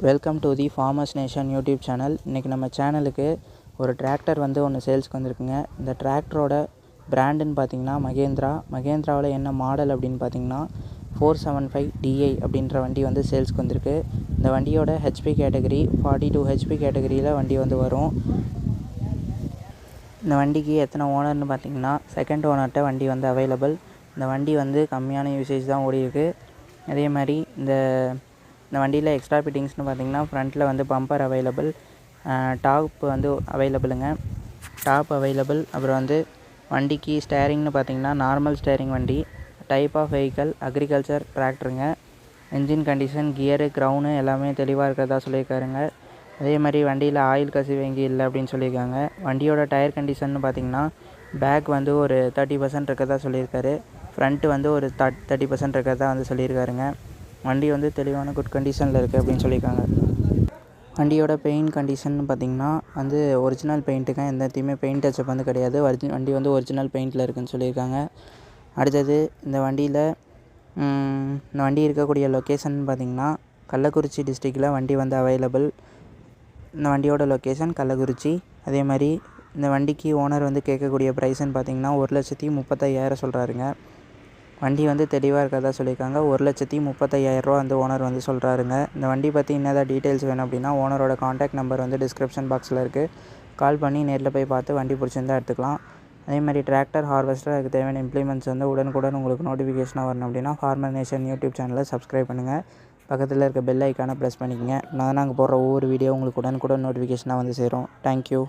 Welcome to the farmers nation YouTube channel. இன்றைக்கி நம்ம சேனலுக்கு ஒரு டிராக்டர் வந்து ஒன்று சேல்ஸ்க்கு வந்திருக்குங்க. இந்த டிராக்டரோட பிராண்டுன்னு பார்த்தீங்கன்னா மகேந்திராவில் என்ன மாடல் அப்படின்னு பார்த்தீங்கன்னா 475 DI அப்படின்ற வண்டி வந்து சேல்ஸ்க்கு வந்திருக்கு. இந்த வண்டியோட ஹெச்பி கேட்டகரி 42 ஹெச்பி கேட்டகரியில் வண்டி வந்து வரும். இந்த வண்டிக்கு எத்தனை ஓனர்னு பார்த்தீங்கன்னா செகண்ட் ஓனர்கிட்ட வண்டி வந்து அவைலபிள். இந்த வண்டி வந்து கம்மியான யூசேஜ் தான் ஓடிருக்கு. அதே மாதிரி இந்த வண்டியில் எக்ஸ்ட்ரா ஃபிட்டிங்ஸ்னு பார்த்தீங்கன்னா ஃப்ரண்ட்டில் வந்து பம்பர் அவைலபிள், டாப் வந்து அவைலபிளுங்க, டாப் அவைலபிள். அப்புறம் வந்து வண்டிக்கு ஸ்டேரிங்னு பார்த்தீங்கன்னா நார்மல் ஸ்டேரிங் வண்டி. டைப் ஆஃப் வெஹிக்கல் அக்ரிகல்ச்சர் டிராக்டருங்க. என்ஜின் கண்டிஷன், கியரு, க்ரௌனு எல்லாமே தெளிவாக இருக்கிறதா சொல்லியிருக்காருங்க. அதே மாதிரி வண்டியில் ஆயில் கசிவு எங்கேயும் இல்லை அப்படின்னு சொல்லியிருக்காங்க. வண்டியோட டயர் கண்டிஷன்னு பார்த்தீங்கன்னா பேக் வந்து ஒரு 30% இருக்கிறதா சொல்லியிருக்காரு. ஃப்ரண்ட்டு வந்து ஒரு 30% இருக்கிறதா வந்து சொல்லியிருக்காருங்க. வண்டி வந்து தெளிவான குட் கண்டிஷனில் இருக்குது அப்படின்னு சொல்லியிருக்காங்க. வண்டியோட பெயிண்ட் கண்டிஷன் பார்த்திங்கன்னா வந்து ஒரிஜினல் பெயிண்ட்டுங்க, எந்த இடத்தையுமே பெயிண்ட் டச்சப் வந்து கிடையாது. வண்டி வந்து ஒரிஜினல் பெயிண்டில் இருக்குதுன்னு சொல்லியிருக்காங்க. அடுத்தது இந்த வண்டி இருக்கக்கூடிய லொக்கேஷன் பார்த்திங்கன்னா கள்ளக்குறிச்சி டிஸ்ட்ரிக்டில் வண்டி வந்து அவைலபிள். இந்த வண்டியோட லொக்கேஷன் கள்ளக்குறிச்சி. அதே மாதிரி இந்த வண்டிக்கு ஓனர் வந்து கேட்கக்கூடிய ப்ரைஸ்ன்னு பார்த்திங்கன்னா 1,35,000 சொல்கிறாருங்க. வண்டி வந்து தெளிவாக இருக்கிறதா சொல்லியிருக்காங்க. 1,35,000 வந்து ஓனர் வந்து சொல்கிறாருங்க. இந்த வண்டி பற்றி என்னதான் டீட்டெயில்ஸ் வேணும் அப்படின்னா ஓனரோட காண்டாக்ட் நம்பர் வந்து டிஸ்கிரிப்ஷன் பாக்ஸில் இருக்குது. கால் பண்ணி நேரில் போய் பார்த்து வண்டி பிடிச்சிருந்தா எடுத்துக்கலாம். அதே மாதிரி டிராக்டர், ஹார்வெஸ்டர், அதுக்கு தேவையான இம்ப்ளிமெண்ட்ஸ் வந்து உடனுக்குடன் உங்களுக்கு நோட்டிஃபிகேஷனாக வரணும் அப்படின்னா ஃபார்மர் நேஷன் யூடியூப் சேனலை சப்ஸ்கிரைப் பண்ணுங்கள். பக்கத்தில் இருக்க பெல் ஐக்கானை ப்ரெஸ் பண்ணிக்கங்க. நாங்கள் போடுற ஒவ்வொரு வீடியோ உங்களுக்கு உடனுக்குடன் நோட்டிஃபிகேஷனாக வந்து சேரும். தேங்க்யூ.